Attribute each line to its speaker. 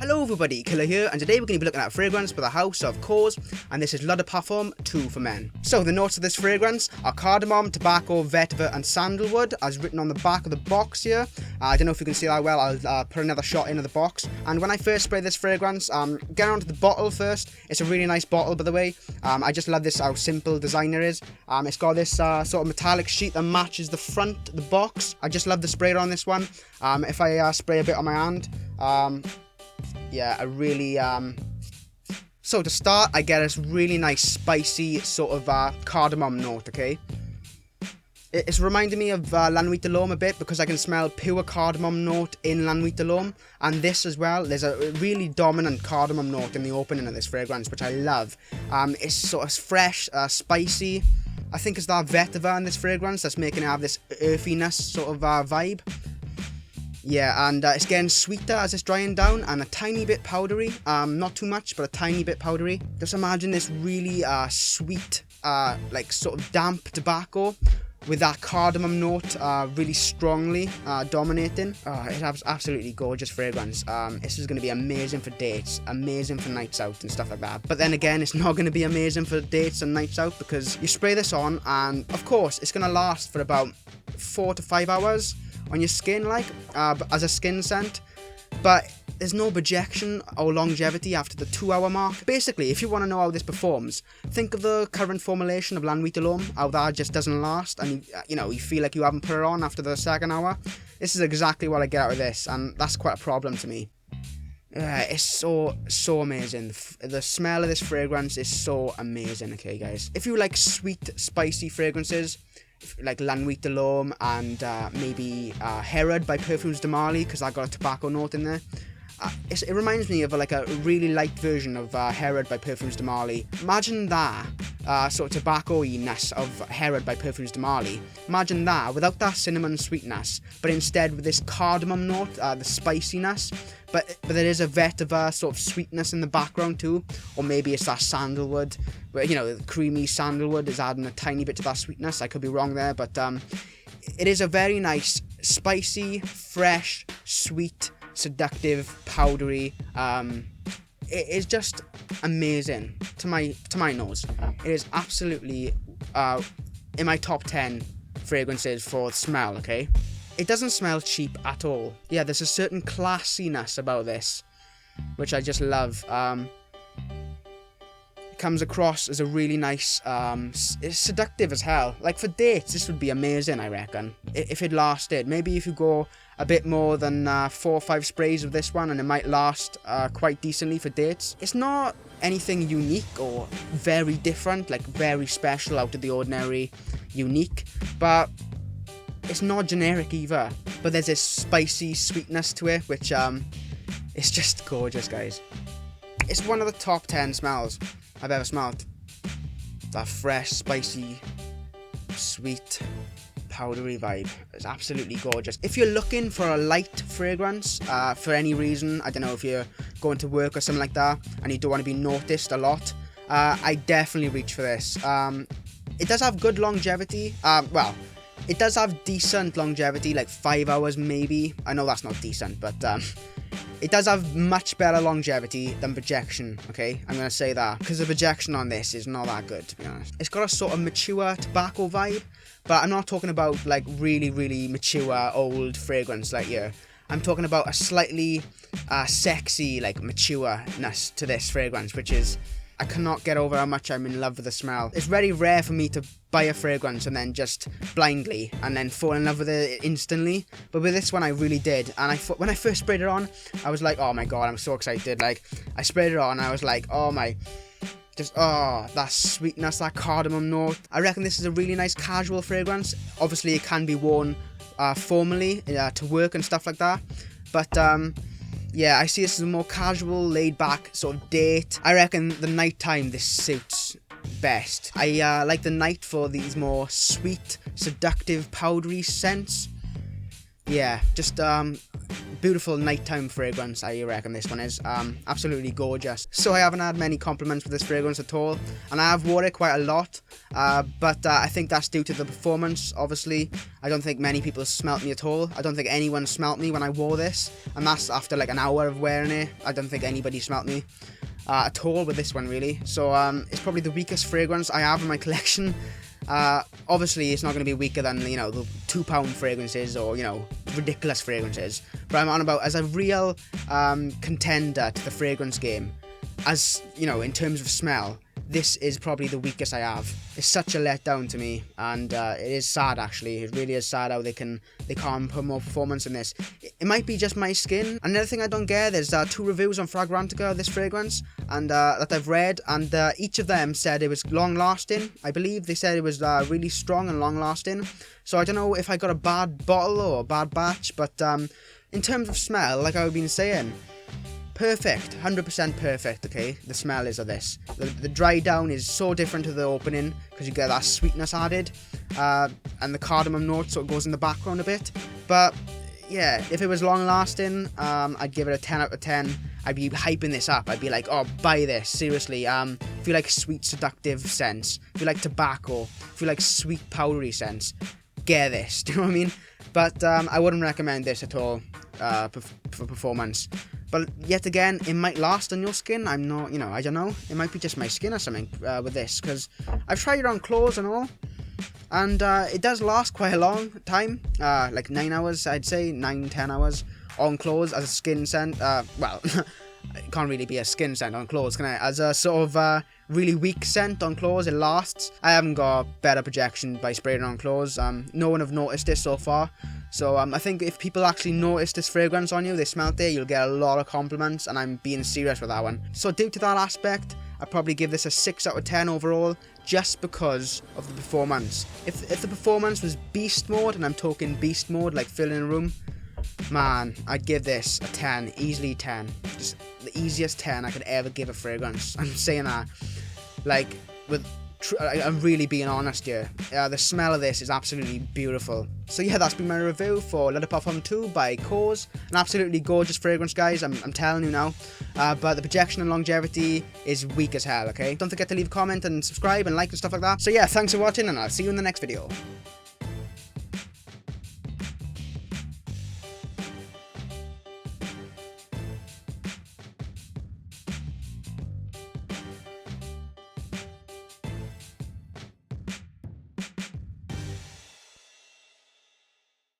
Speaker 1: Hello everybody, Killer here, and today we're going to be looking at a fragrance for the house of Korres, and this is L'Eau de Parfum 2 for men. So the notes of this fragrance are cardamom, tobacco, vetiver and sandalwood, as written on the back of the box here. I don't know if you can see that well. I'll put another shot into the box. And when I first sprayed this fragrance, get onto the bottle first. It's a really nice bottle, by the way. I just love this, how simple design it is. It's got this sort of metallic sheet that matches the front, the box. I just love the sprayer on this one. If I spray a bit on my hand, yeah, I really, so to start, I get this really nice spicy sort of cardamom note, okay? It's reminding me of La Nuit de l'Homme a bit, because I can smell pure cardamom note in La Nuit de l'Homme, and this as well. There's a really dominant cardamom note in the opening of this fragrance, which I love. It's sort of fresh, spicy. I think it's that vetiver in this fragrance that's making it have this earthiness sort of vibe. Yeah, and it's getting sweeter as it's drying down, and a tiny bit powdery. Not too much, but a tiny bit powdery. Just imagine this really sweet, like sort of damp tobacco with that cardamom note really strongly dominating. It's absolutely gorgeous fragrance. This is going to be amazing for dates, amazing for nights out and stuff like that. But then again, it's not going to be amazing for dates and nights out, because you spray this on and of course it's going to last for about 4 to 5 hours on your skin, like as a skin scent, but there's no projection or longevity after the 2-hour mark. Basically, if you want to know how this performs, think of the current formulation of La Nuit de l'Homme, how that just doesn't last, and you feel like you haven't put it on after the 2nd hour. This is exactly what I get out of this, and that's quite a problem to me. It's so amazing. The smell of this fragrance is so amazing. Okay, guys, if you like sweet, spicy fragrances, like La Nuit de l'Homme and maybe Herod by Parfums de Marly, because I got a tobacco note in there. It reminds me of like a really light version of Herod by Parfums de Marly. Imagine that sort of tobacco-y-ness of Herod by Parfums de Marly. Imagine that without that cinnamon sweetness, but instead with this cardamom note, the spiciness. But there is a vetiver sort of sweetness in the background too, or maybe it's that sandalwood, where the creamy sandalwood is adding a tiny bit to that sweetness. I could be wrong there, but it is a very nice, spicy, fresh, sweet, seductive, powdery. It is just amazing to my nose. It is absolutely in my top 10 fragrances for smell. Okay. It doesn't smell cheap at all. Yeah, there's a certain classiness about this, which I just love. It comes across as a really nice, it's seductive as hell. Like for dates, this would be amazing, I reckon, if it lasted. Maybe if you go a bit more than 4 or 5 sprays of this one, and it might last quite decently for dates. It's not anything unique or very different, like very special, out of the ordinary, unique, but it's not generic either, but there's this spicy sweetness to it, which it's just gorgeous, guys. It's one of the top 10 smells I've ever smelled. That fresh, spicy, sweet, powdery vibe. It's absolutely gorgeous. If you're looking for a light fragrance for any reason, I don't know, if you're going to work or something like that, and you don't want to be noticed a lot, I definitely reach for this. It does have good longevity. Well, it does have decent longevity, like 5 hours maybe. I know that's not decent, but it does have much better longevity than projection, okay? I'm going to say that, because the projection on this is not that good, to be honest. It's got a sort of mature tobacco vibe, but I'm not talking about like really, really mature old fragrance like here. I'm talking about a slightly sexy, like matureness to this fragrance, which is, I cannot get over how much I'm in love with the smell. It's very rare for me to buy a fragrance and then just blindly and then fall in love with it instantly. But with this one, I really did. And when I first sprayed it on, I was like, oh my god, I'm so excited. Like, I sprayed it on and I was like, oh my, that sweetness, that cardamom note. I reckon this is a really nice casual fragrance. Obviously, it can be worn formally to work and stuff like that. But yeah, I see this as a more casual, laid-back sort of date. I reckon the nighttime this suits best. I like the night for these more sweet, seductive, powdery scents. Yeah, just beautiful nighttime fragrance, I reckon this one is. Absolutely gorgeous. So I haven't had many compliments with this fragrance at all, and I have wore it quite a lot, but I think that's due to the performance, obviously. I don't think many people smelt me at all. I don't think anyone smelt me when I wore this, and that's after like an hour of wearing it. I don't think anybody smelt me at all with this one, really. So it's probably the weakest fragrance I have in my collection. Obviously it's not going to be weaker than, you know, the £2 fragrances or, you know, ridiculous fragrances, but I'm on about as a real contender to the fragrance game. As, you know, in terms of smell, this is probably the weakest I have. It's such a letdown to me, and it is sad, actually. It really is sad how they can't put more performance in this. It might be just my skin. Another thing I don't get, there's 2 reviews on Fragrantica of this fragrance, and that I've read, and each of them said it was long-lasting. I believe they said it was really strong and long-lasting. So I don't know if I got a bad bottle or a bad batch, but in terms of smell, like I've been saying, perfect, 100% perfect, okay, the smell is of this. The dry down is so different to the opening, because you get that sweetness added, and the cardamom note sort of goes in the background a bit. But yeah, if it was long lasting, I'd give it a 10 out of 10. I'd be hyping this up. I'd be like, oh, buy this, seriously. If you like sweet, seductive scents, if you like tobacco, if you like sweet, powdery scents, get this, do you know what I mean? But I wouldn't recommend this at all for performance. But yet again, it might last on your skin. I'm not, you know, I don't know. It might be just my skin or something with this, because I've tried it on clothes and all, and it does last quite a long time, like 9 hours, I'd say, 9-10 hours on clothes as a skin scent. Well, it can't really be a skin scent on clothes, can I? As a sort of really weak scent on clothes, it lasts. I haven't got better projection by spraying it on clothes. No one have noticed this so far. So I think if people actually notice this fragrance on you, they smelt it, you'll get a lot of compliments, and I'm being serious with that one. So due to that aspect, I'd probably give this a 6 out of 10 overall, just because of the performance. If the performance was beast mode, and I'm talking beast mode, like filling a room, man, I'd give this a 10, easily 10. Just the easiest 10 I could ever give a fragrance. I'm saying that, like, I'm really being honest here. The smell of this is absolutely beautiful. So yeah, that's been my review for Parfum 2 by Korres. An absolutely gorgeous fragrance, guys, I'm telling you now. But the projection and longevity is weak as hell, okay? Don't forget to leave a comment and subscribe and like and stuff like that. So yeah, thanks for watching, and I'll see you in the next video.